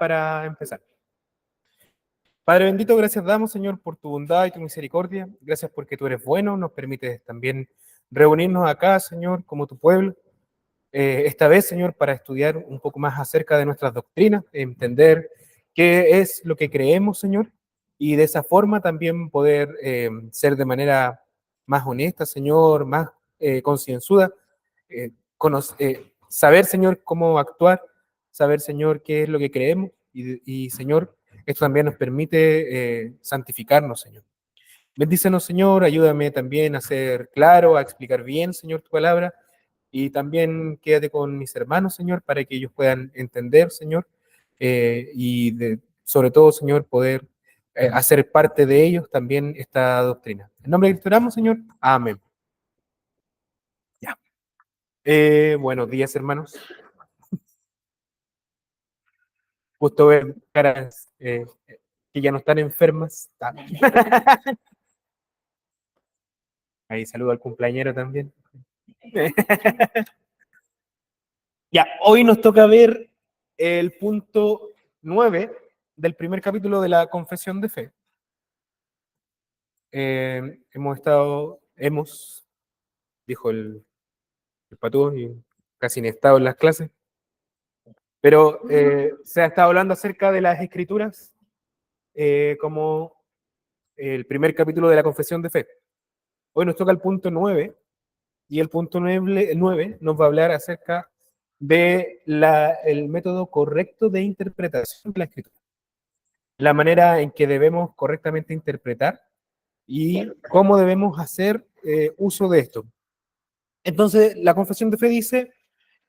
para empezar. Padre bendito, gracias damos, Señor, por tu bondad y tu misericordia. Gracias porque tú eres bueno, nos permites también reunirnos acá, Señor, como tu pueblo. Esta vez, Señor, para estudiar un poco más acerca de nuestras doctrinas, entender qué es lo que creemos, Señor, y de esa forma también poder ser de manera más honesta, Señor, más concienzuda, saber, Señor, cómo actuar, saber, Señor, qué es lo que creemos, y Señor, esto también nos permite santificarnos, Señor. Bendícenos, Señor, ayúdame también a ser claro, a explicar bien, Señor, tu palabra, y también quédate con mis hermanos, Señor, para que ellos puedan entender, Señor, sobre todo, Señor, poder hacer parte de ellos también esta doctrina. En nombre de Cristo oramos, Señor. Amén. Ya. Buenos días, hermanos. Gusto ver caras que ya no están enfermas. Ahí saludo al cumpleañero también. Ya, hoy nos toca ver el punto 9 del primer capítulo de la Confesión de Fe. Dijo el patúo, y casi ni he estado en las clases, pero se ha estado hablando acerca de las Escrituras como el primer capítulo de la Confesión de Fe. Hoy nos toca el punto 9, y el punto 9 nos va a hablar acerca del método correcto de interpretación de la Escritura, la manera en que debemos correctamente interpretar y cómo debemos hacer uso de esto. Entonces, la Confesión de Fe dice: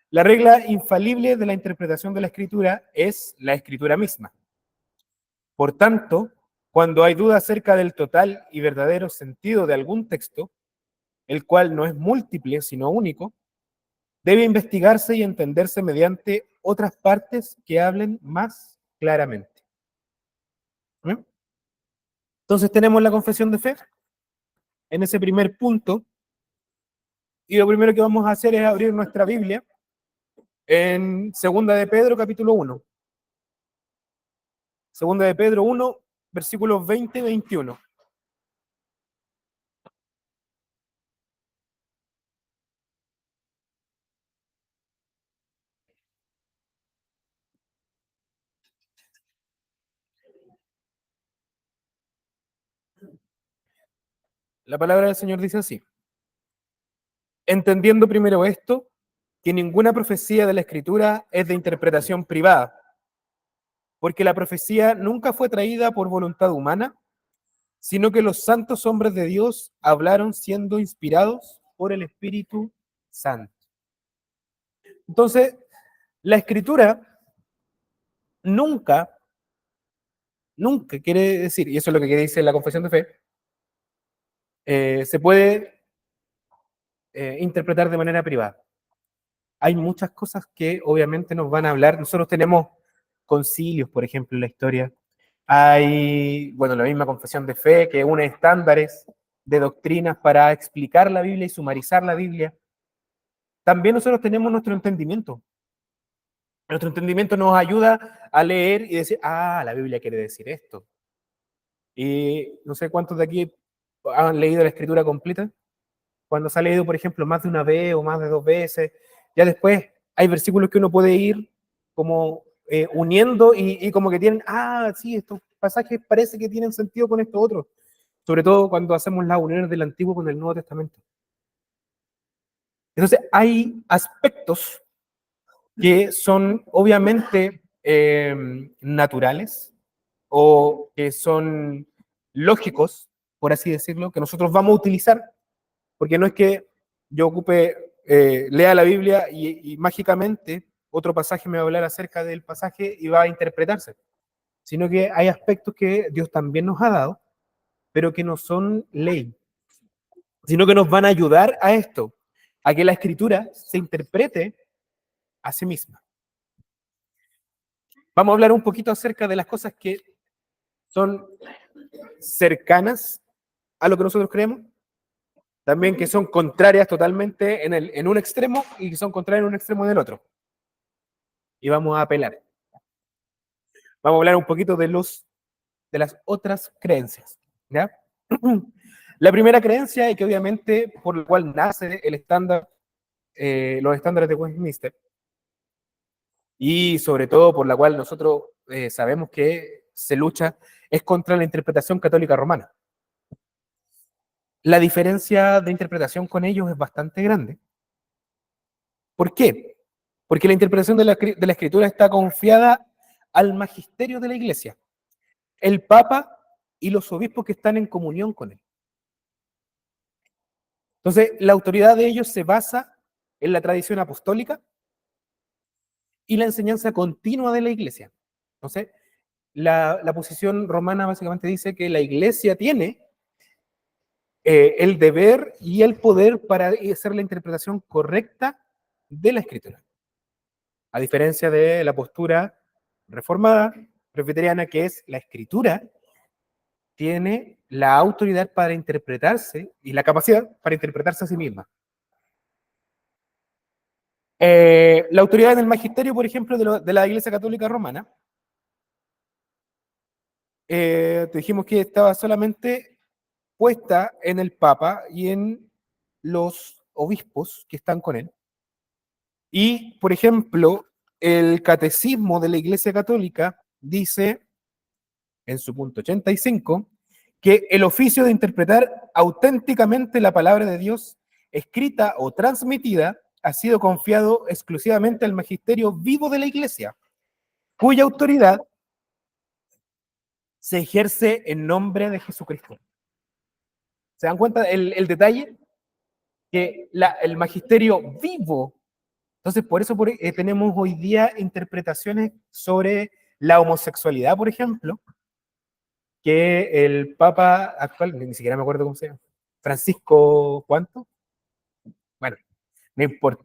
la regla infalible de la interpretación de la Escritura es la Escritura misma. Por tanto, cuando hay duda acerca del total y verdadero sentido de algún texto, el cual no es múltiple sino único, debe investigarse y entenderse mediante otras partes que hablen más claramente. Entonces tenemos la confesión de fe en ese primer punto, y lo primero que vamos a hacer es abrir nuestra Biblia en Segunda de Pedro, capítulo 1. Segunda de Pedro 1, versículos 20 y 21. La palabra del Señor dice así: entendiendo primero esto, que ninguna profecía de la Escritura es de interpretación privada, porque la profecía nunca fue traída por voluntad humana, sino que los santos hombres de Dios hablaron siendo inspirados por el Espíritu Santo. Entonces, la Escritura nunca quiere decir, y eso es lo que dice la Confesión de Fe, se puede interpretar de manera privada. Hay muchas cosas que obviamente nos van a hablar. Nosotros tenemos concilios, por ejemplo, en la historia. Hay, bueno, la misma Confesión de Fe, que une estándares de doctrinas para explicar la Biblia y sumarizar la Biblia. También nosotros tenemos nuestro entendimiento. Nuestro entendimiento nos ayuda a leer y decir: ah, la Biblia quiere decir esto. Y no sé cuántos de aquí han leído la Escritura completa. Cuando se ha leído, por ejemplo, más de una vez o más de 2 veces, ya después hay versículos que uno puede ir como uniendo y como que tienen: ah, sí, estos pasajes parece que tienen sentido con esto otro. Sobre todo cuando hacemos las uniones del Antiguo con el Nuevo Testamento. Entonces, hay aspectos que son obviamente naturales o que son lógicos, por así decirlo, que nosotros vamos a utilizar, porque no es que yo lea la Biblia y mágicamente otro pasaje me va a hablar acerca del pasaje y va a interpretarse, sino que hay aspectos que Dios también nos ha dado, pero que no son ley, sino que nos van a ayudar a esto, a que la Escritura se interprete a sí misma. Vamos a hablar un poquito acerca de las cosas que son cercanas a lo que nosotros creemos, también que son contrarias totalmente en un extremo y que son contrarias en un extremo del otro. Y vamos a apelar. vamos a hablar un poquito de las otras creencias, ¿ya? La primera creencia es que obviamente por la cual nace el estándar, los estándares de Westminster, y sobre todo por la cual nosotros sabemos que se lucha, es contra la interpretación católica romana. La diferencia de interpretación con ellos es bastante grande. ¿Por qué? Porque la interpretación de la escritura está confiada al magisterio de la iglesia, el papa y los obispos que están en comunión con él. Entonces, la autoridad de ellos se basa en la tradición apostólica y la enseñanza continua de la iglesia. Entonces, la posición romana básicamente dice que la iglesia tiene el deber y el poder para hacer la interpretación correcta de la escritura. A diferencia de la postura reformada, presbiteriana, que es la escritura, tiene la autoridad para interpretarse y la capacidad para interpretarse a sí misma. La autoridad del magisterio, por ejemplo, de la Iglesia Católica Romana, dijimos que estaba solamente puesta en el Papa y en los obispos que están con él. Y, por ejemplo, el Catecismo de la Iglesia Católica dice, en su punto 85, que el oficio de interpretar auténticamente la palabra de Dios, escrita o transmitida, ha sido confiado exclusivamente al magisterio vivo de la Iglesia, cuya autoridad se ejerce en nombre de Jesucristo. ¿Se dan cuenta el detalle? Que el magisterio vivo. Entonces, por eso tenemos hoy día interpretaciones sobre la homosexualidad, por ejemplo, que el Papa actual, ni siquiera me acuerdo cómo se llama, Francisco, ¿cuánto? Bueno, no importa.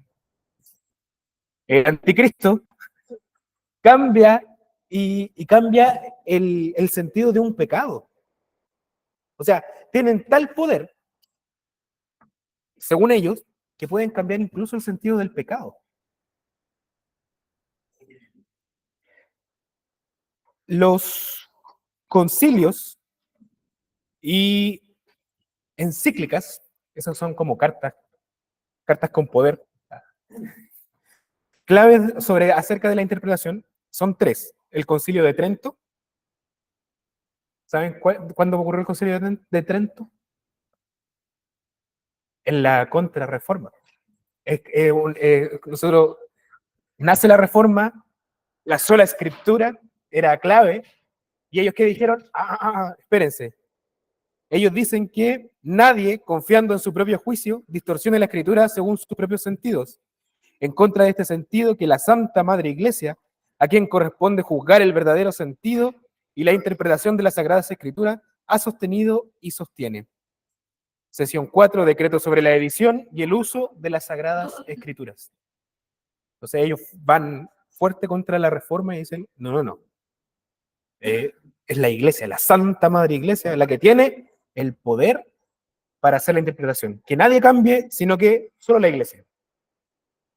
El anticristo cambia y cambia el sentido de un pecado. O sea, tienen tal poder, según ellos, que pueden cambiar incluso el sentido del pecado. Los concilios y encíclicas, esas son como cartas con poder, claves acerca de la interpretación son tres. El concilio de Trento. ¿Saben cuándo ocurrió el concilio de Trento? En la Contrarreforma. Nosotros nace la Reforma, la sola escritura era clave, y ellos que dijeron, espérense, ellos dicen que nadie, confiando en su propio juicio, distorsione la escritura según sus propios sentidos, en contra de este sentido que la Santa Madre Iglesia, a quien corresponde juzgar el verdadero sentido y la interpretación de las Sagradas Escrituras, ha sostenido y sostiene. Sesión 4, decreto sobre la edición y el uso de las Sagradas Escrituras. Entonces ellos van fuerte contra la reforma y dicen, no. Es la Iglesia, la Santa Madre Iglesia, la que tiene el poder para hacer la interpretación. Que nadie cambie, sino que solo la Iglesia.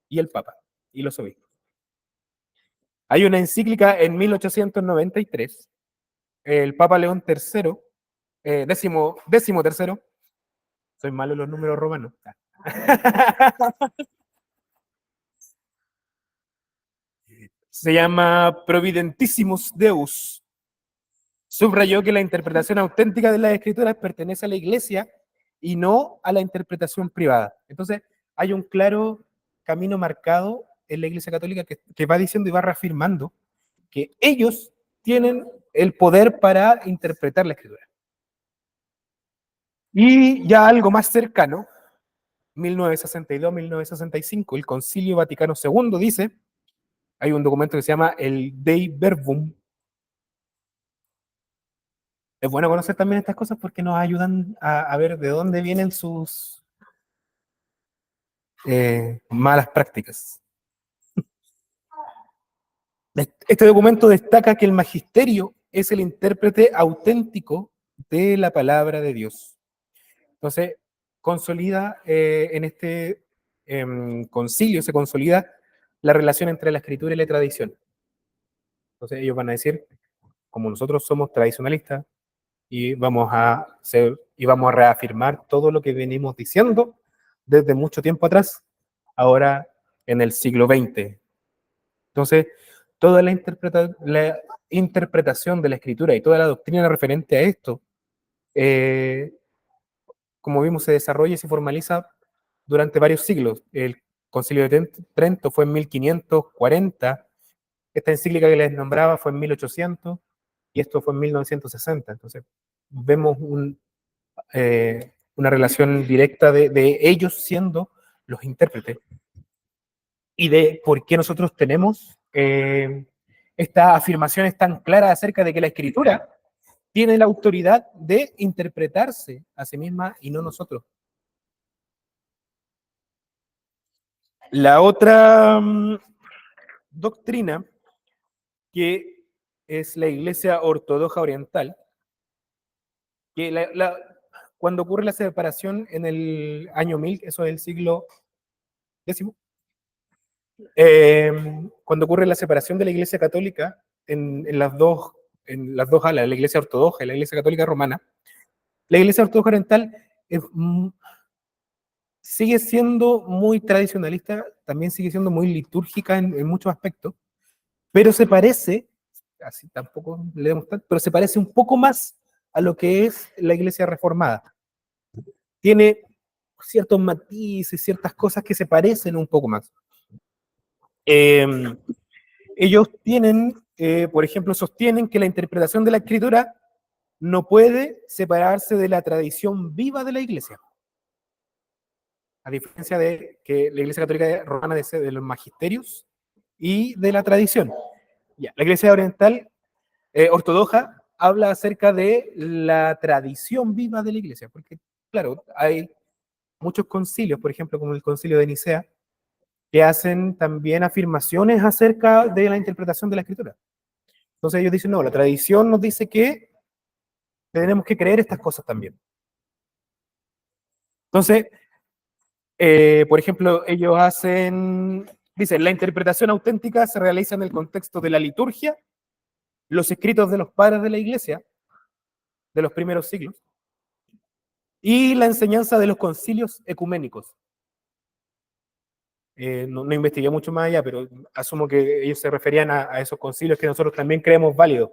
Y el Papa, y los obispos. Hay una encíclica en 1893, el Papa León III, décimo tercero, soy malo en los números romanos, se llama Providentissimus Deus. Subrayó que la interpretación auténtica de las escrituras pertenece a la Iglesia y no a la interpretación privada. Entonces, hay un claro camino marcado en la Iglesia Católica que va diciendo y va reafirmando que ellos tienen el poder para interpretar la escritura. Y ya algo más cercano, 1962-1965, el Concilio Vaticano II dice, hay un documento que se llama el Dei Verbum. Es bueno conocer también estas cosas porque nos ayudan a ver de dónde vienen sus malas prácticas. Este documento destaca que el magisterio es el intérprete auténtico de la palabra de Dios. Entonces, consolida en este concilio, se consolida la relación entre la escritura y la tradición. Entonces, ellos van a decir, como nosotros somos tradicionalistas y vamos a reafirmar todo lo que venimos diciendo desde mucho tiempo atrás, ahora en el siglo XX. Entonces, toda la interpretación de la escritura y toda la doctrina referente a esto, eh, como vimos, se desarrolla y se formaliza durante varios siglos. El Concilio de Trento fue en 1540, esta encíclica que les nombraba fue en 1800 y esto fue en 1960. Entonces, vemos una relación directa de ellos siendo los intérpretes y de por qué nosotros tenemos estas afirmaciones tan claras acerca de que la escritura tiene la autoridad de interpretarse a sí misma y no nosotros. La otra doctrina, que es la Iglesia Ortodoxa Oriental, que cuando ocurre la separación en el año 1000, eso es el siglo X, cuando ocurre la separación de la Iglesia Católica en las dos alas, la Iglesia Ortodoxa y la Iglesia Católica Romana, la Iglesia Ortodoxa Oriental sigue siendo muy tradicionalista, también sigue siendo muy litúrgica en muchos aspectos, pero se parece, así tampoco le demos tanto, pero se parece un poco más a lo que es la Iglesia Reformada. Tiene ciertos matices, ciertas cosas que se parecen un poco más. Ellos por ejemplo, sostienen que la interpretación de la Escritura no puede separarse de la tradición viva de la Iglesia. A diferencia de que la Iglesia Católica Romana de los magisterios y de la tradición. Ya, la Iglesia Oriental Ortodoxa habla acerca de la tradición viva de la Iglesia, porque, claro, hay muchos concilios, por ejemplo, como el concilio de Nicea, que hacen también afirmaciones acerca de la interpretación de la Escritura. Entonces ellos dicen, no, la tradición nos dice que tenemos que creer estas cosas también. Entonces, por ejemplo, ellos dicen, la interpretación auténtica se realiza en el contexto de la liturgia, los escritos de los padres de la iglesia, de los primeros siglos, y la enseñanza de los concilios ecuménicos. No investigué mucho más allá, pero asumo que ellos se referían a esos concilios que nosotros también creemos válidos.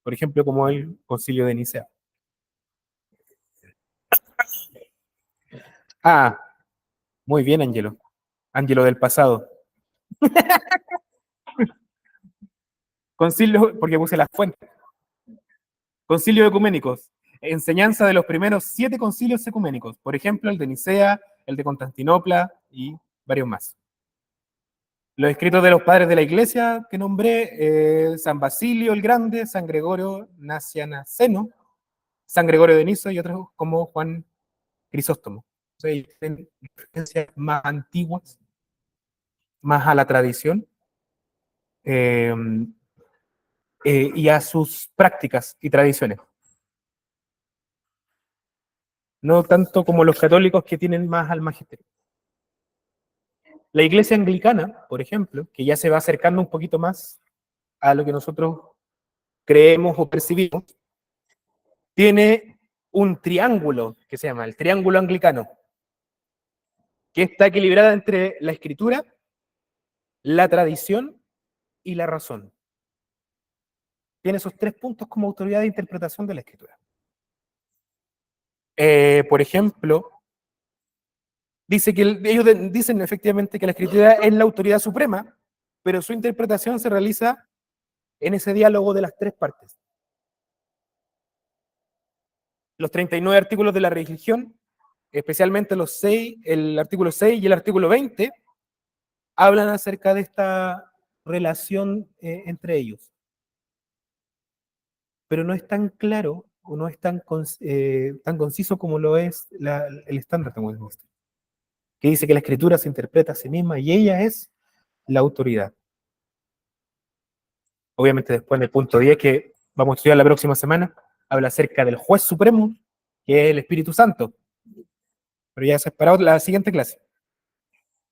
Por ejemplo, como el concilio de Nicea. Ah, muy bien, Ángelo. Ángelo del pasado. Concilio, porque puse las fuentes. Concilios ecuménicos. Enseñanza de los primeros 7 concilios ecuménicos. Por ejemplo, el de Nicea, el de Constantinopla y varios más. Los escritos de los padres de la iglesia que nombré, San Basilio el Grande, San Gregorio Nacianceno, San Gregorio de Niso y otros como Juan Crisóstomo. O sea, tienen referencias más antiguas, más a la tradición eh, y a sus prácticas y tradiciones. No tanto como los católicos que tienen más al magisterio. La iglesia anglicana, por ejemplo, que ya se va acercando un poquito más a lo que nosotros creemos o percibimos, tiene un triángulo que se llama el triángulo anglicano, que está equilibrada entre la escritura, la tradición y la razón. Tiene esos 3 puntos como autoridad de interpretación de la escritura. Por ejemplo, ellos dicen efectivamente que la escritura es la autoridad suprema, pero su interpretación se realiza en ese diálogo de las 3 partes. Los 39 artículos de la religión, especialmente el artículo 6 y el artículo 20, hablan acerca de esta relación entre ellos. Pero no es tan claro o no es tan conciso como lo es el estándar de Westminster, que dice que la escritura se interpreta a sí misma y ella es la autoridad. Obviamente después en el punto 10, que vamos a estudiar la próxima semana, habla acerca del juez supremo, que es el Espíritu Santo. Pero ya se ha esperado la siguiente clase.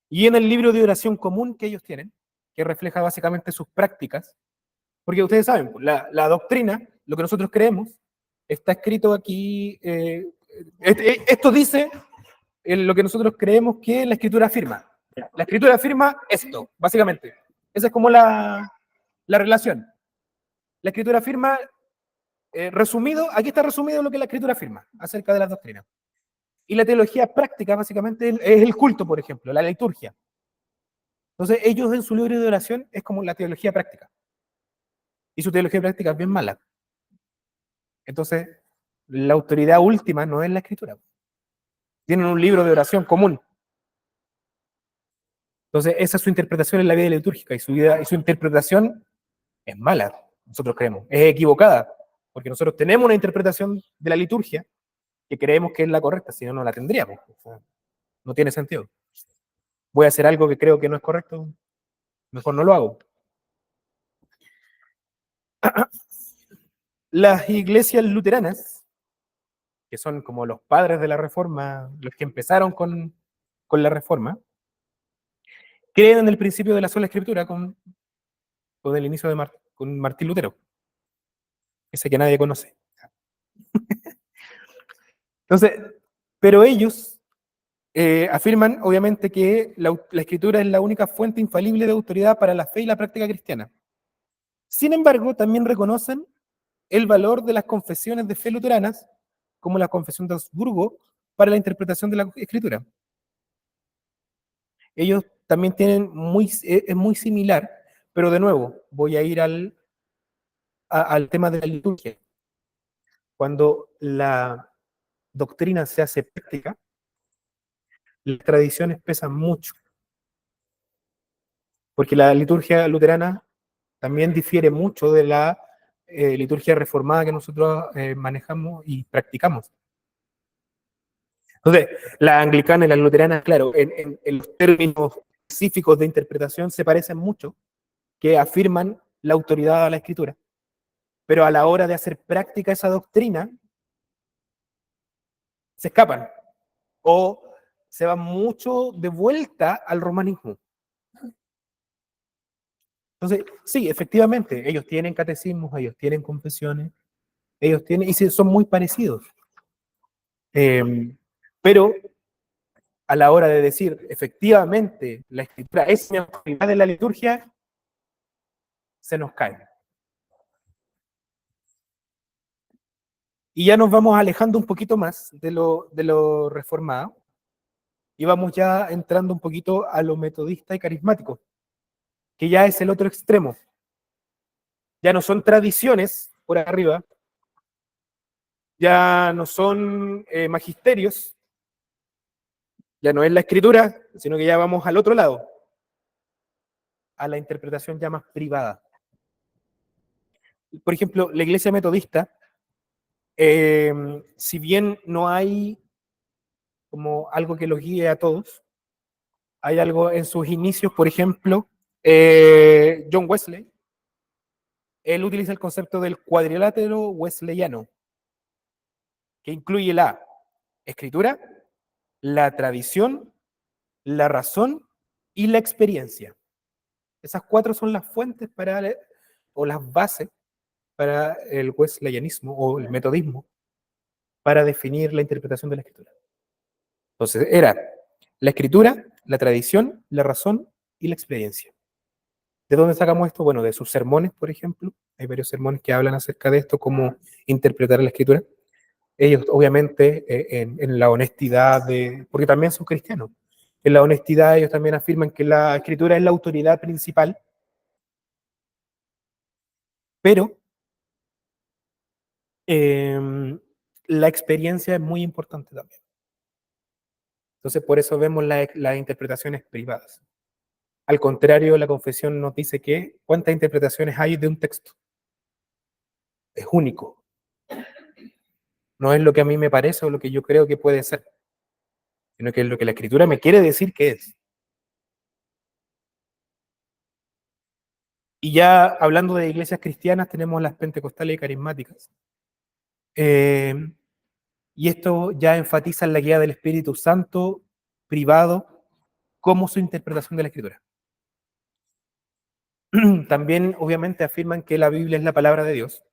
Y en el libro de oración común que ellos tienen, que refleja básicamente sus prácticas, Porque ustedes saben, la doctrina, lo que nosotros creemos, está escrito aquí, esto dice lo que nosotros creemos que la escritura afirma. La escritura afirma esto, básicamente. Esa es como la relación. La escritura afirma, resumido, aquí está resumido lo que la escritura afirma acerca de las doctrinas. Y la teología práctica, básicamente, es el culto, por ejemplo, la liturgia. Entonces, ellos en su libro de oración es como la teología práctica. Y su teología práctica es bien mala. Entonces, la autoridad última no es la escritura. Tienen un libro de oración común. Entonces, esa es su interpretación en la vida litúrgica y su interpretación es mala, nosotros creemos, es equivocada, porque nosotros tenemos una interpretación de la liturgia que creemos que es la correcta, si no, no la tendríamos. O sea, no tiene sentido. Voy a hacer algo que creo que no es correcto, mejor no lo hago. Las iglesias luteranas, que son como los padres de la reforma, los que empezaron con la reforma, creen en el principio de la sola escritura con el inicio de con Martín Lutero, ese que nadie conoce. Entonces, pero ellos afirman, obviamente, que la escritura es la única fuente infalible de autoridad para la fe y la práctica cristiana. Sin embargo, también reconocen el valor de las confesiones de fe luteranas, como la Confesión de Augsburgo, para la interpretación de la escritura. Ellos también tienen es muy similar, pero de nuevo, voy a ir al tema de la liturgia. Cuando la doctrina se hace práctica, las tradiciones pesan mucho, porque la liturgia luterana también difiere mucho de la liturgia reformada que nosotros manejamos y practicamos. Entonces, la anglicana y la luterana, claro, en los términos específicos de interpretación se parecen mucho, que afirman la autoridad a la escritura, pero a la hora de hacer práctica esa doctrina, se escapan o se van mucho de vuelta al romanismo. Entonces, sí, efectivamente, ellos tienen catecismos, ellos tienen confesiones, ellos tienen, y son muy parecidos. Pero a la hora de decir, efectivamente, la escritura es mi autoridad de la liturgia, se nos cae. Y ya nos vamos alejando un poquito más de lo reformado y vamos ya entrando un poquito a lo metodista y carismático, que ya es el otro extremo. Ya no son tradiciones por arriba, ya no son magisterios, ya no es la escritura, sino que ya vamos al otro lado, a la interpretación ya más privada. Por ejemplo, la iglesia metodista, si bien no hay como algo que los guíe a todos, hay algo en sus inicios, por ejemplo, John Wesley, él utiliza el concepto del cuadrilátero wesleyano, que incluye la escritura, la tradición, la razón y la experiencia. Esas cuatro son las fuentes o las bases para el wesleyanismo o el metodismo para definir la interpretación de la escritura. Entonces, era la escritura, la tradición, la razón y la experiencia. ¿De dónde sacamos esto? Bueno, de sus sermones, por ejemplo. Hay varios sermones que hablan acerca de esto, cómo interpretar la escritura. Ellos, obviamente, en la honestidad porque también son cristianos, en la honestidad ellos también afirman que la escritura es la autoridad principal, pero la experiencia es muy importante también. Entonces, por eso vemos las interpretaciones privadas. Al contrario, la confesión nos dice que cuántas interpretaciones hay de un texto. Es único. No es lo que a mí me parece o lo que yo creo que puede ser, sino que es lo que la escritura me quiere decir que es. Y ya hablando de iglesias cristianas, tenemos las pentecostales y carismáticas. Y esto ya enfatiza en la guía del Espíritu Santo privado como su interpretación de la escritura. También, obviamente, afirman que la Biblia es la palabra de Dios,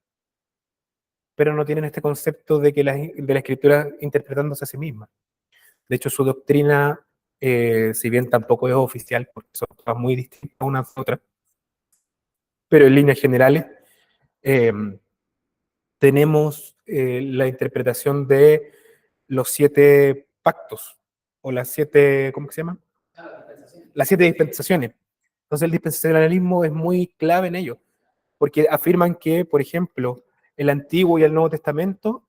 pero no tienen este concepto de que de la escritura interpretándose a sí misma. De hecho, su doctrina, si bien tampoco es oficial, porque son cosas muy distintas unas de otras, pero en líneas generales, eh, tenemos la interpretación de los 7 pactos, o las 7, ¿cómo que se llama? Las 7 dispensaciones. Entonces el dispensacionalismo es muy clave en ello, porque afirman que, por ejemplo, el Antiguo y el Nuevo Testamento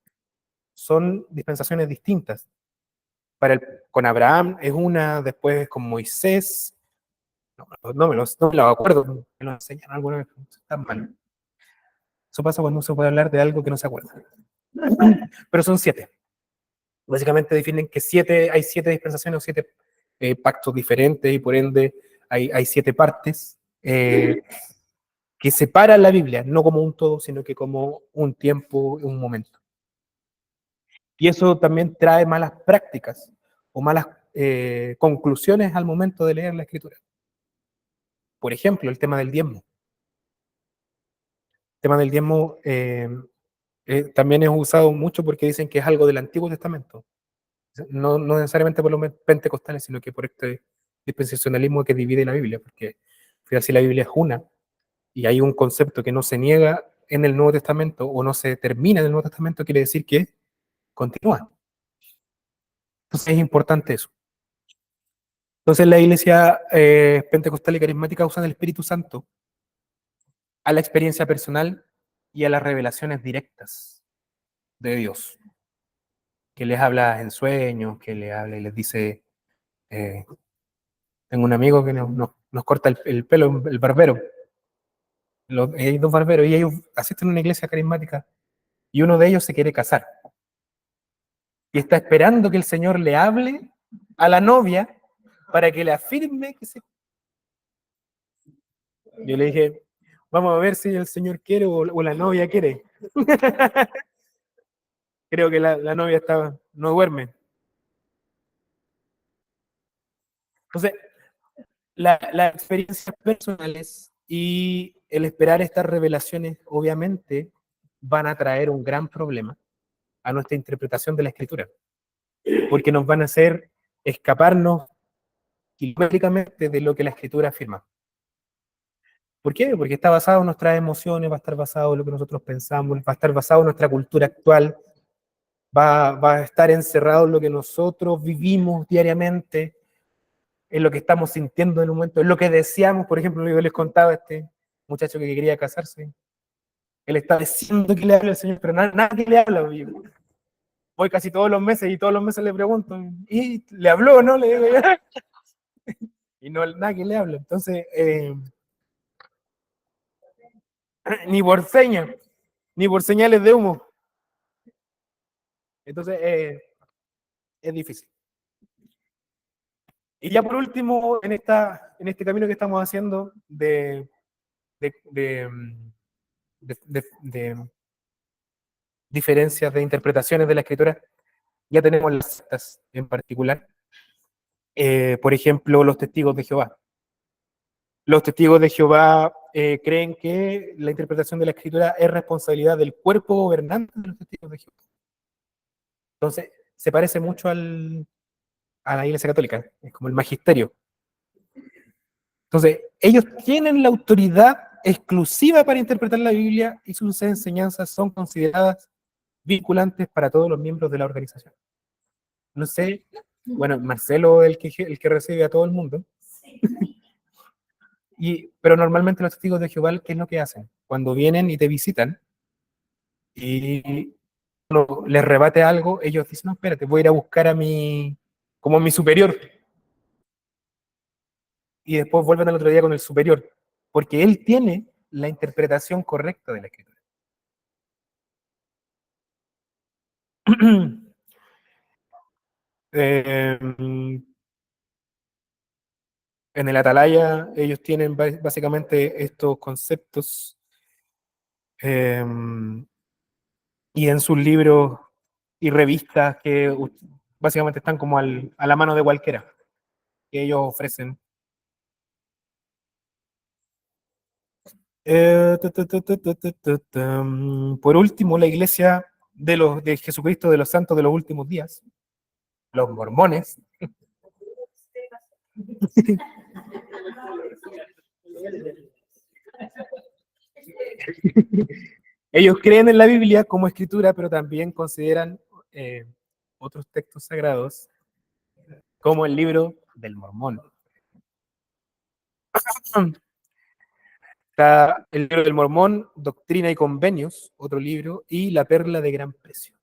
son dispensaciones distintas. Con Abraham es una, después con Moisés, no me lo acuerdo, me lo enseñan alguna vez, está mal. Eso pasa cuando no se puede hablar de algo que no se acuerda. Pero son 7. Básicamente definen que hay 7 dispensaciones o 7 pactos diferentes y por ende hay 7 partes que separan la Biblia, no como un todo, sino que como un tiempo, un momento. Y eso también trae malas prácticas o malas conclusiones al momento de leer la escritura. Por ejemplo, el tema del diezmo. El tema del diezmo también es usado mucho porque dicen que es algo del Antiguo Testamento. No necesariamente por los pentecostales, sino que por este dispensacionalismo que divide la Biblia, porque si la Biblia es una y hay un concepto que no se niega en el Nuevo Testamento o no se termina en el Nuevo Testamento, quiere decir que continúa. Entonces es importante eso. Entonces la iglesia pentecostal y carismática usan el Espíritu Santo a la experiencia personal y a las revelaciones directas de Dios, que les habla en sueños, que les habla y les dice, eh, tengo un amigo que nos corta el pelo, el barbero, hay 2 barberos y ellos asisten a una iglesia carismática y uno de ellos se quiere casar y está esperando que el Señor le hable a la novia para que le afirme que se... Yo le dije, vamos a ver si el Señor quiere o la novia quiere. Creo que la novia no duerme. Entonces, las experiencias personales y el esperar estas revelaciones, obviamente, van a traer un gran problema a nuestra interpretación de la escritura, porque nos van a hacer escaparnos kilométricamente de lo que la escritura afirma. ¿Por qué? Porque está basado en nuestras emociones, va a estar basado en lo que nosotros pensamos, va a estar basado en nuestra cultura actual, va a estar encerrado en lo que nosotros vivimos diariamente, en lo que estamos sintiendo en un momento, en lo que deseamos. Por ejemplo, yo les contaba a este muchacho que quería casarse, él está diciendo que le habla al Señor, pero nadie le habla. Voy casi todos los meses y todos los meses le pregunto, ¿y le habló o no? Le digo, y no, nadie le habla. Entonces, ni por señas, ni por señales de humo. Entonces, es difícil. Y ya por último, en este camino que estamos haciendo de, de, de diferencias de interpretaciones de la escritura, ya tenemos las sectas en particular. Por ejemplo, los testigos de Jehová. Los testigos de Jehová creen que la interpretación de la escritura es responsabilidad del cuerpo gobernante de los testigos de Jehová. Entonces, se parece mucho a la Iglesia Católica, es como el magisterio. Entonces, ellos tienen la autoridad exclusiva para interpretar la Biblia y sus enseñanzas son consideradas vinculantes para todos los miembros de la organización. No sé, bueno, Marcelo es el que recibe a todo el mundo, pero normalmente los testigos de Jehová, ¿qué es lo que hacen? Cuando vienen y te visitan y les rebate algo, ellos dicen, no, espérate, voy a ir a buscar como a mi superior, y después vuelven al otro día con el superior, porque él tiene la interpretación correcta de la escritura. Eh, en el Atalaya ellos tienen básicamente estos conceptos eh, y en sus libros y revistas que básicamente están como a la mano de cualquiera, que ellos ofrecen. Por último, la iglesia de Jesucristo de los Santos de los Últimos Días, los mormones, ellos creen en la Biblia como escritura, pero también consideran eh, otros textos sagrados como el libro del Mormón. Está el libro del Mormón, Doctrina y Convenios, otro libro, y La Perla de Gran Precio.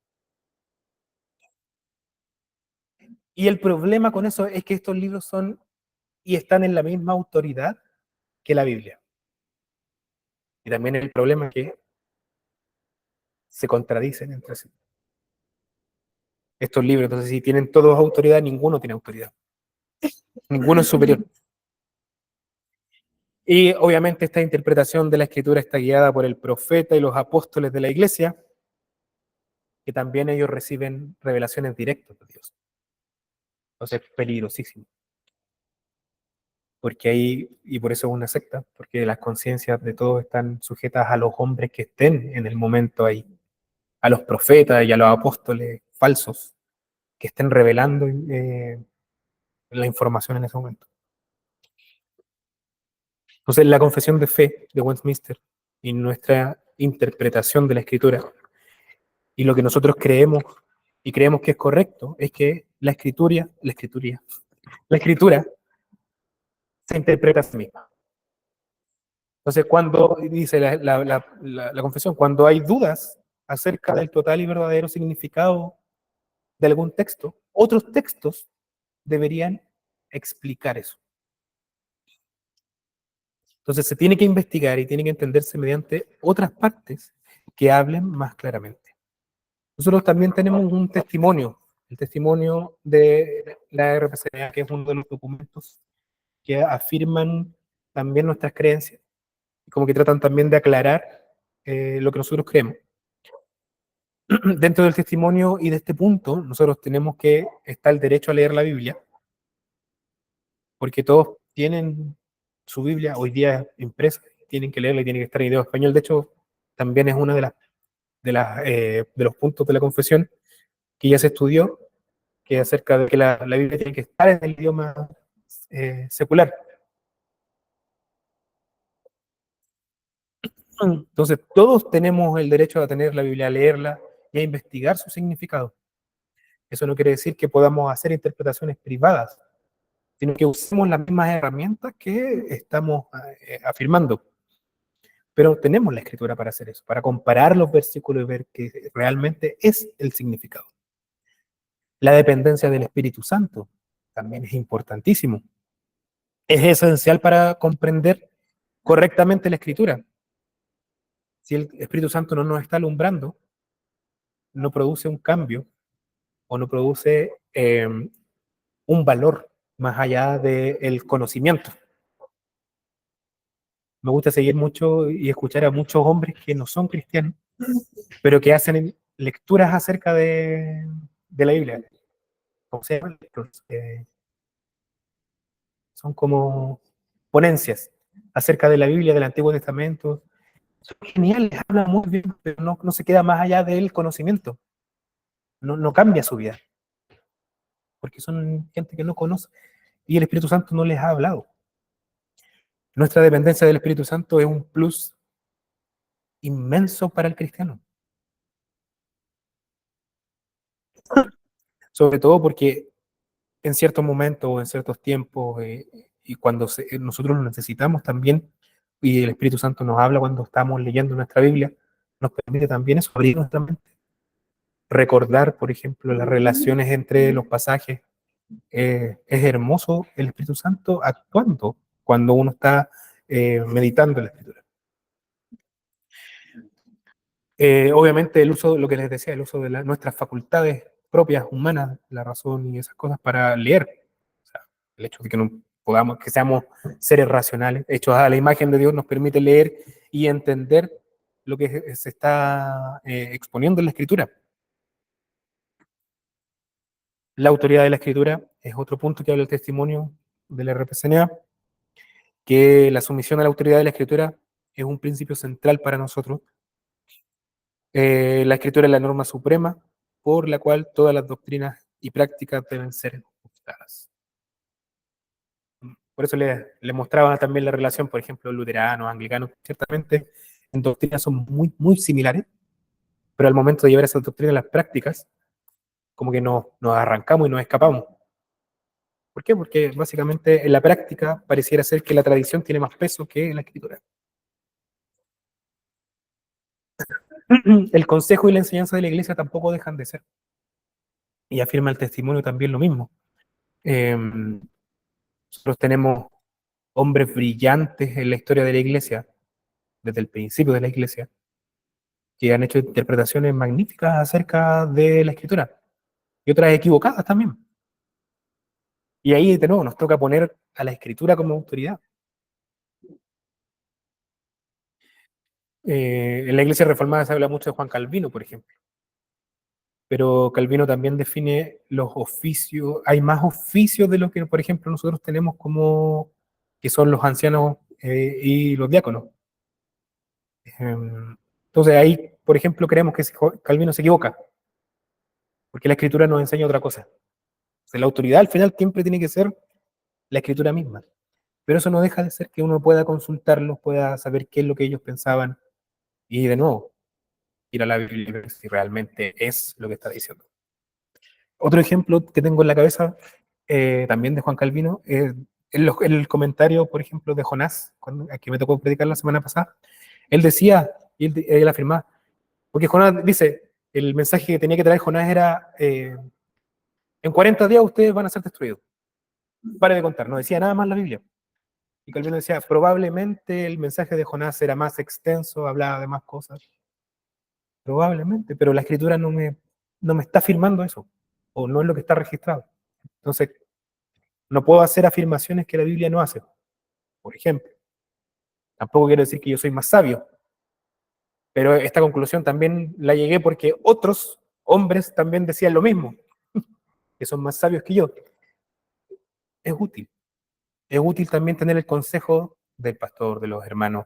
Y el problema con eso es que estos libros son y están en la misma autoridad que la Biblia. Y también el problema es que se contradicen entre sí. Estos libros, entonces, si tienen todos autoridad, ninguno tiene autoridad. Ninguno es superior. Y obviamente esta interpretación de la escritura está guiada por el profeta y los apóstoles de la iglesia, que también ellos reciben revelaciones directas de Dios. Entonces es peligrosísimo. Porque ahí, y por eso es una secta, porque las conciencias de todos están sujetas a los hombres que estén en el momento ahí, a los profetas y a los apóstoles falsos que estén revelando la información en ese momento. Entonces, la confesión de fe de Westminster y nuestra interpretación de la escritura y lo que nosotros creemos y creemos que es correcto es que la escritura se interpreta a sí misma. Entonces, cuando dice la confesión, cuando hay dudas acerca del total y verdadero significado de algún texto, otros textos deberían explicar eso. Entonces, se tiene que investigar y tiene que entenderse mediante otras partes que hablen más claramente. Nosotros también tenemos un testimonio, el testimonio de la RPCA, que es uno de los documentos que afirman también nuestras creencias, como que tratan también de aclarar lo que nosotros creemos. Dentro del testimonio y de este punto, nosotros tenemos que está el derecho a leer la Biblia, porque todos tienen su Biblia hoy día impresa, tienen que leerla y tienen que estar en idioma español. De hecho, también es uno de los puntos de la confesión que ya se estudió, que es acerca de que la Biblia tiene que estar en el idioma secular. Entonces, todos tenemos el derecho a tener la Biblia, a leerla y a investigar su significado. Eso no quiere decir que podamos hacer interpretaciones privadas, sino que usemos las mismas herramientas que estamos afirmando. Pero tenemos la escritura para hacer eso, para comparar los versículos y ver que realmente es el significado. La dependencia del Espíritu Santo también es importantísimo. Es esencial para comprender correctamente la escritura. Si el Espíritu Santo no nos está alumbrando, no produce un cambio o no produce un valor más allá del conocimiento. Me gusta seguir mucho y escuchar a muchos hombres que no son cristianos, pero que hacen lecturas acerca de la Biblia. ¿Cómo se llaman? Son como ponencias acerca de la Biblia, del Antiguo Testamento. Son geniales, hablan muy bien, pero no se queda más allá del conocimiento. No cambia su vida, porque son gente que no conoce y el Espíritu Santo no les ha hablado. Nuestra dependencia del Espíritu Santo es un plus inmenso para el cristiano. Sobre todo porque en ciertos momentos o en ciertos tiempos y cuando nosotros lo necesitamos también, y el Espíritu Santo nos habla cuando estamos leyendo nuestra Biblia, nos permite también eso, abrir nuestra mente, recordar, por ejemplo, las relaciones entre los pasajes. Es hermoso el Espíritu Santo actuando cuando uno está meditando en la Escritura. Obviamente el uso, lo que les decía, el uso de nuestras facultades propias, humanas, la razón y esas cosas para leer. O sea, el hecho de que no podamos, que seamos seres racionales, hechos a la imagen de Dios, nos permite leer y entender lo que se está exponiendo en la Escritura. La autoridad de la Escritura es otro punto que habla el testimonio de la RPCNA, que la sumisión a la autoridad de la Escritura es un principio central para nosotros. La Escritura es la norma suprema por la cual todas las doctrinas y prácticas deben ser juzgadas. Por eso le mostraba también la relación, por ejemplo, luteranos, anglicanos, ciertamente en doctrinas son muy, muy similares, pero al momento de llevar esas doctrinas a las prácticas, como que nos arrancamos y nos escapamos. ¿Por qué? Porque básicamente en la práctica pareciera ser que la tradición tiene más peso que la escritura. El consejo y la enseñanza de la iglesia tampoco dejan de ser. Y afirma el testimonio también lo mismo. Nosotros tenemos hombres brillantes en la historia de la iglesia, desde el principio de la iglesia, que han hecho interpretaciones magníficas acerca de la escritura, y otras equivocadas también. Y ahí, de nuevo, nos toca poner a la escritura como autoridad. En la iglesia reformada se habla mucho de Juan Calvino, por ejemplo, pero Calvino también define los oficios, hay más oficios de lo que, por ejemplo, nosotros tenemos como, que son los ancianos y los diáconos. Entonces ahí, por ejemplo, creemos que Calvino se equivoca, porque la escritura nos enseña otra cosa. O sea, la autoridad al final siempre tiene que ser la escritura misma, pero eso no deja de ser que uno pueda consultarlos, pueda saber qué es lo que ellos pensaban, y de nuevo, ir a la Biblia y ver si realmente es lo que está diciendo. Otro ejemplo que tengo en la cabeza, también de Juan Calvino, el comentario, por ejemplo, de Jonás, que me tocó predicar la semana pasada. Él decía, y él afirmaba, porque Jonás dice, el mensaje que tenía que traer Jonás era, en 40 días ustedes van a ser destruidos. Pare de contar, no decía nada más la Biblia. Y Calvino decía, probablemente el mensaje de Jonás era más extenso, hablaba de más cosas. Probablemente, pero la escritura no me está afirmando eso, o no es lo que está registrado. Entonces, no puedo hacer afirmaciones que la Biblia no hace, por ejemplo. Tampoco quiero decir que yo soy más sabio, pero esta conclusión también la llegué porque otros hombres también decían lo mismo, que son más sabios que yo. Es útil. Es útil también tener el consejo del pastor, de los hermanos,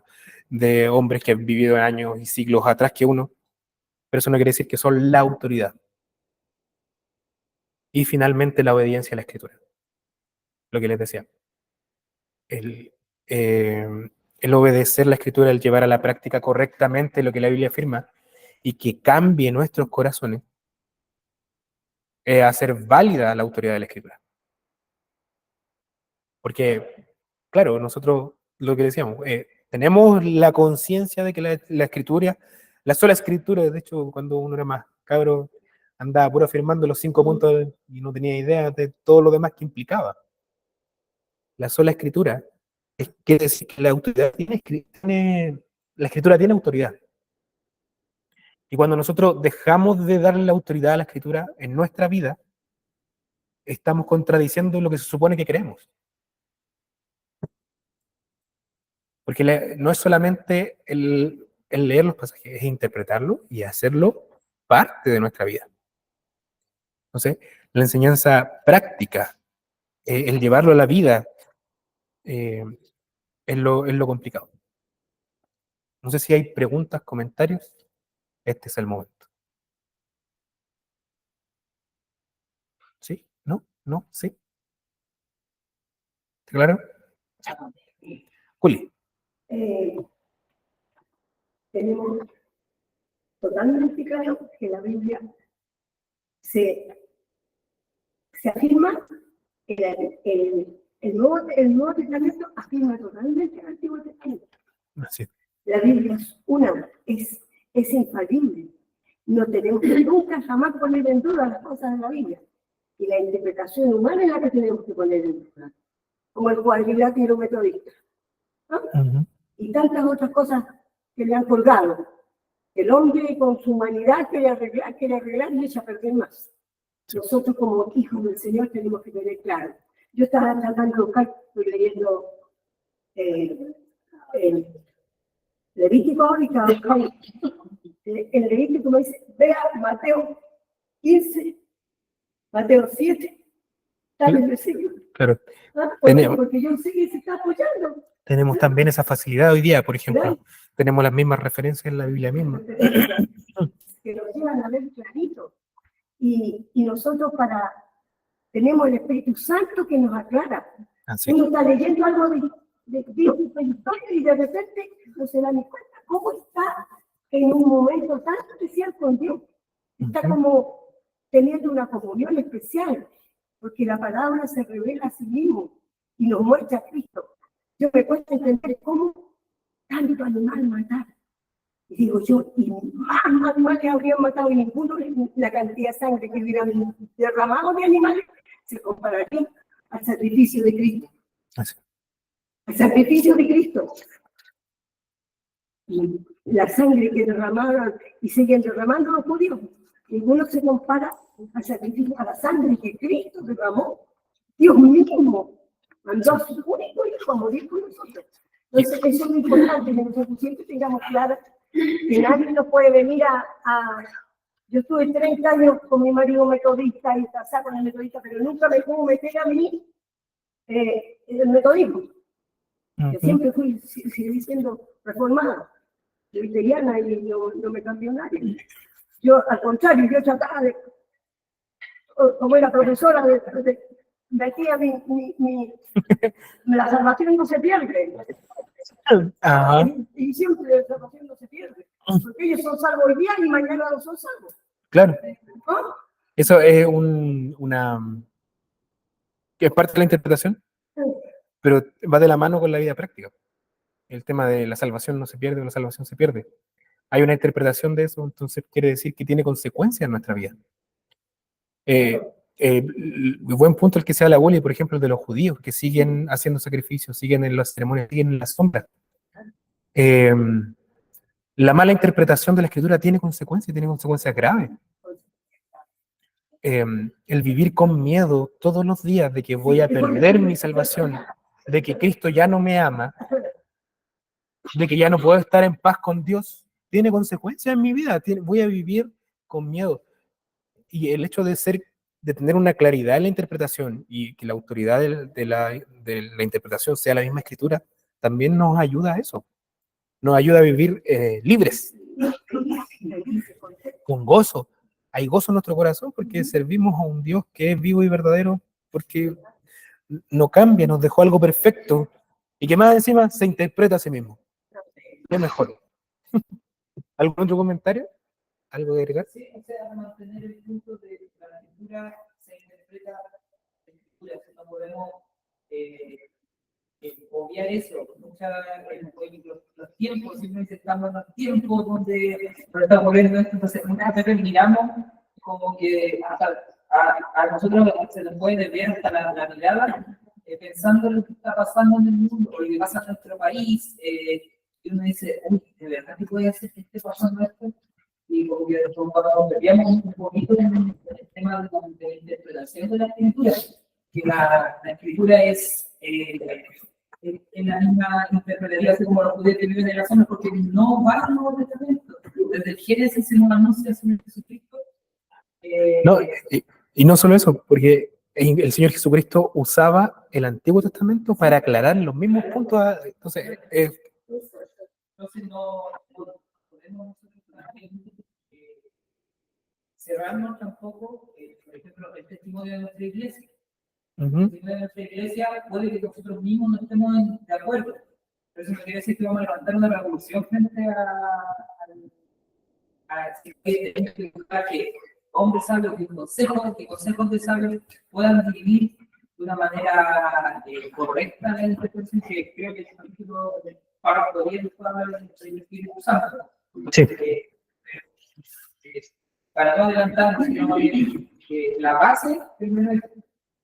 de hombres que han vivido años y siglos atrás que uno, pero eso no quiere decir que son la autoridad. Y finalmente la obediencia a la escritura, lo que les decía. El, eh, el obedecer la escritura, el llevar a la práctica correctamente lo que la Biblia afirma y que cambie nuestros corazones, hacer válida la autoridad de la escritura. Porque, claro, nosotros, lo que decíamos, tenemos la conciencia de que la escritura, la sola escritura, de hecho, cuando uno era más cabro, andaba puro afirmando los 5 puntos y no tenía idea de todo lo demás que implicaba. La sola escritura quiere decir que la autoridad la escritura tiene autoridad. Y cuando nosotros dejamos de darle la autoridad a la escritura en nuestra vida, estamos contradiciendo lo que se supone que creemos. Porque no es solamente el leer los pasajes, es interpretarlo y hacerlo parte de nuestra vida. Entonces, la enseñanza práctica, el llevarlo a la vida, eh, es lo complicado. No sé si hay preguntas, comentarios. Este es el momento. ¿Sí? ¿No? ¿No? ¿Sí? ¿Está claro? Juli. Tenemos totalmente claro que la Biblia se afirma, el Nuevo Testamento afirma totalmente el Antiguo Testamento. Así. La Biblia es infalible. No tenemos que nunca jamás poner en duda las cosas de la Biblia. Y la interpretación humana es la que tenemos que poner en duda. Como el cuadrilátero metodista. ¿No? Y tantas otras cosas que le han colgado. El hombre con su humanidad quiere arreglar y echa a perder más. Nosotros como hijos del Señor tenemos que tener claro. Yo estaba tratando de buscar, estoy leyendo el Levítico y el Levítico me dice, vea Mateo 15, Mateo 7, tal el versículo. Claro. Porque yo sé que se está apoyando. Tenemos también esa facilidad hoy día, por ejemplo, tenemos las mismas referencias en la Biblia misma. Que nos llevan a ver clarito. Y nosotros tenemos el Espíritu Santo que nos aclara. Así. Uno está leyendo algo de Dios, de historia, y de repente no se da ni cuenta cómo está en un momento tan especial con Dios. Está como teniendo una comunión especial, porque la palabra se revela a sí mismo y nos muestra a Cristo. Yo me cuesta entender cómo tanto animal matar. Y digo yo, y más animales habrían matado, y ninguno, la cantidad de sangre que hubieran derramado de animales se compararía al sacrificio de Cristo. Así. Al sacrificio de Cristo. Y la sangre que derramaron y siguen derramando los judíos, ninguno se compara al sacrificio, a la sangre que Cristo derramó. Dios mismo mandó a su único hijo a morir por nosotros. Entonces, eso es muy importante, que nosotros siempre tengamos claro que nadie nos puede venir Yo estuve 30 años con mi marido metodista y casada con el metodista, pero nunca me pudo meter a mí el metodismo. Yo siempre seguí siendo reformada, luteriana, y no me cambió nadie. Yo, al contrario, yo trataba de, como era profesora, decía la salvación no se pierde. Ajá. Y siempre la salvación no se pierde. Porque ellos son salvos hoy día y mañana no son salvos. Claro. ¿No? Eso es que es parte de la interpretación, pero va de la mano con la vida práctica. El tema de la salvación no se pierde o la salvación se pierde. Hay una interpretación de eso, entonces quiere decir que tiene consecuencias en nuestra vida. Buen punto el que se habla, Wally, por ejemplo, de los judíos que siguen haciendo sacrificios, siguen en las ceremonias, siguen en las sombras. La mala interpretación de la escritura tiene consecuencias graves. El vivir con miedo todos los días de que voy a perder mi salvación, de que Cristo ya no me ama, de que ya no puedo estar en paz con Dios, tiene consecuencias en mi vida. Voy a vivir con miedo. Y el hecho de tener una claridad en la interpretación y que la autoridad de la interpretación sea la misma escritura, también nos ayuda a eso. Nos ayuda a vivir libres, con gozo. Hay gozo en nuestro corazón porque servimos a un Dios que es vivo y verdadero, porque no cambia, nos dejó algo perfecto y que más encima se interpreta a sí mismo. ¿Qué mejor? ¿Algún otro comentario? ¿Algo de agregar? Sí, o sea, mantener el punto de la escritura se interpreta la escritura, si no podemos obviar eso. Los tiempos, siempre estamos en los tiempos donde está ocurriendo esto, entonces muchas veces miramos como que a nosotros se nos puede desviar hasta la mirada, pensando en lo que está pasando en el mundo, o lo que pasa en nuestro país, y uno dice, uy, ¿de verdad que puede ser que esté pasando esto? Y como que cuando veíamos un poquito en el tema de la interpretación de la escritura, que la escritura es en la misma interpretación, así como los judíos que viven en la zona, porque no va al Nuevo Testamento. Desde el Génesis se nos anuncia el Señor Jesucristo. No, y no solo eso, porque el Señor Jesucristo usaba el Antiguo Testamento para aclarar los mismos puntos. Entonces no podemos cerrarnos tampoco, por ejemplo, el testimonio de nuestra iglesia. El testimonio de nuestra iglesia puede que nosotros mismos no estemos de acuerdo, pero eso no quiere decir que vamos a levantar una revolución frente que hombres sabios y consejos de sabios puedan vivir de una manera correcta en la interpretación, que creo que es el capítulo de Pablo Gabriel del Espíritu Santo. Sí. Para no adelantarnos, la base primero es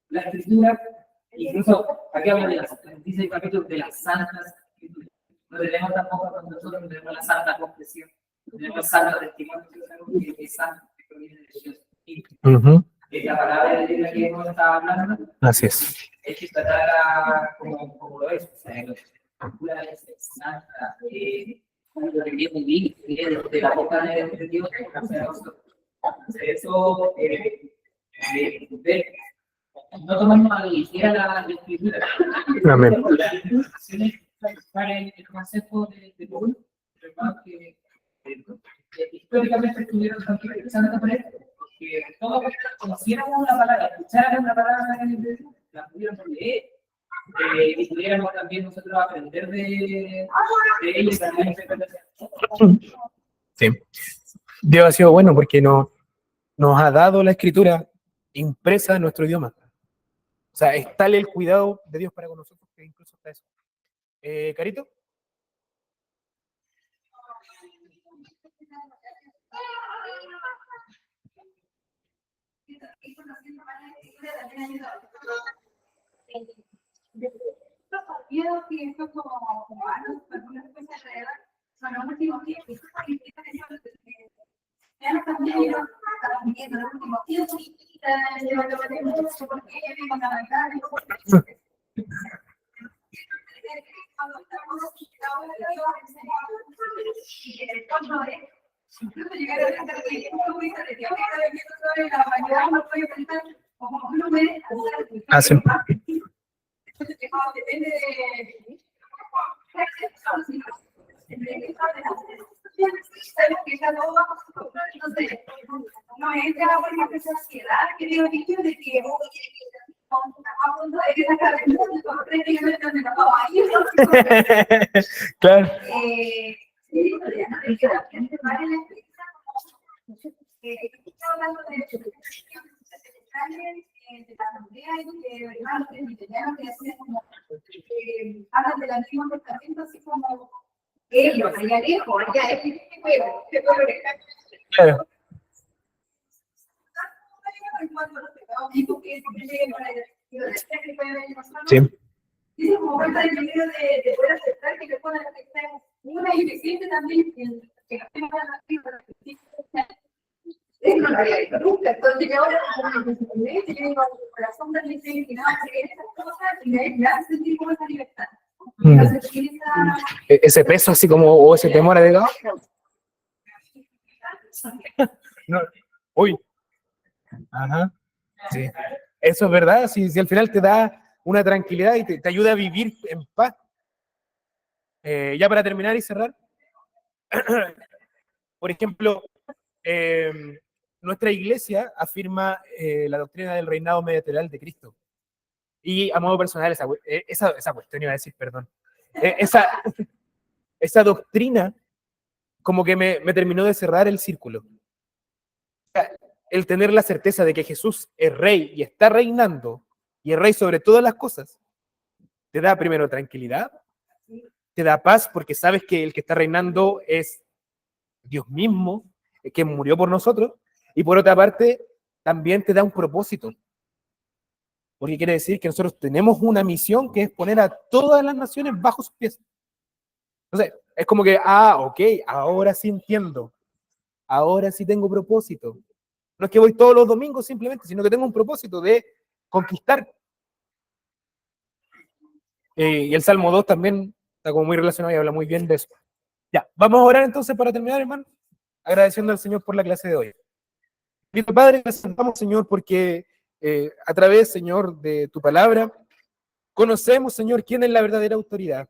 la escritura, incluso aquí habla de dice el capítulo de las santas escrituras. No tenemos tampoco con nosotros, tenemos la santa confesión, tenemos santa testimonio, que es santo, que proviene de Dios. La palabra de la que hemos estado hablando, así es. Es que tratarla como lo es, o sea, la escritura es santa, lo que viene bien, de la boca de Dios, eso, no tomamos a la ligera la escritura. Amén. Las instituciones para el concepto de Google, hermanos que históricamente estuvieron empezando por esto, porque todos conociéramos una palabra, escucharan una palabra en inglés, la pudieron leer, y pudiéramos también nosotros aprender de ellos también. Sí. Dios ha sido bueno porque nos ha dado la escritura impresa en nuestro idioma. O sea, es tal el cuidado de Dios para con nosotros que incluso está eso. ¿Carito? Yo que esto como humanos, algunas cosas alrededor, son los últimos días que ya no están viendo los últimos tiempos, porque ella viene a avanzar y incluso llegar a pensar que es muy interesante sobre la mayoría no puede pensar como uno puede hacer. Entonces, depende de que ya todo va entonces, no entra por esa ansiedad que digo dicho de que a punto de que sacar el mundo con 3 kilómetros de la Claro. sí, la gente va en la empresa está hablando de de la asamblea y que hermanos cristianos que hacen como hablan del Antiguo Testamento así como ellos, allá lejos, allá es este pueblo. Claro. Sí. Es como falta de medio de poder aceptar que le puedan afectar una y que siente también que la tengan así para que eso no lo había visto nunca. Entonces, yo ahora, como que se me dice, yo digo, corazón de mi ser, que no, que esas cosas, y me hace sentir como esa libertad. Entonces, Ese peso así como, o ese temor agregado. No. Uy. Ajá. Sí. Eso es verdad, si al final te da una tranquilidad y te ayuda a vivir en paz. Ya para terminar y cerrar, por ejemplo, nuestra iglesia afirma la doctrina del reinado mediatorial de Cristo. Y a modo personal, esa cuestión iba a decir, perdón, esa doctrina como que me terminó de cerrar el círculo. El tener la certeza de que Jesús es rey y está reinando, y es rey sobre todas las cosas, te da primero tranquilidad, te da paz porque sabes que el que está reinando es Dios mismo, que murió por nosotros, y por otra parte, también te da un propósito, porque quiere decir que nosotros tenemos una misión que es poner a todas las naciones bajo sus pies. Entonces, es como que, ok, ahora sí entiendo, ahora sí tengo propósito. No es que voy todos los domingos simplemente, sino que tengo un propósito de conquistar. Y el Salmo 2 también está como muy relacionado y habla muy bien de eso. Ya, vamos a orar entonces para terminar, hermano, agradeciendo al Señor por la clase de hoy. Querido Padre, gracias, Señor, porque a través, Señor, de tu palabra, conocemos, Señor, quién es la verdadera autoridad.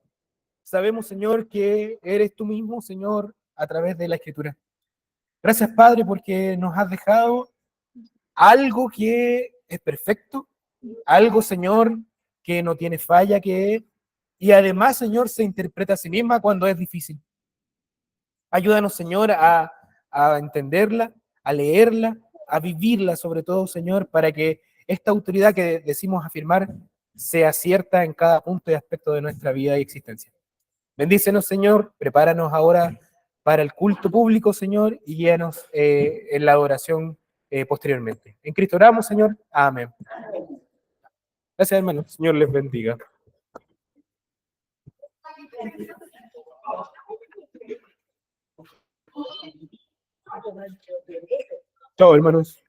Sabemos, Señor, que eres tú mismo, Señor, a través de la Escritura. Gracias, Padre, porque nos has dejado algo que es perfecto, algo, Señor, que no tiene falla, y además, Señor, se interpreta a sí misma cuando es difícil. Ayúdanos, Señor, a entenderla, a leerla, a vivirla, sobre todo, Señor, para que esta autoridad que decimos afirmar sea cierta en cada punto y aspecto de nuestra vida y existencia. Bendícenos, Señor, prepáranos ahora para el culto público, Señor, y guíanos en la adoración posteriormente. En Cristo oramos, Señor. Amén. Gracias, hermanos. Señor les bendiga. Chao, hermanos.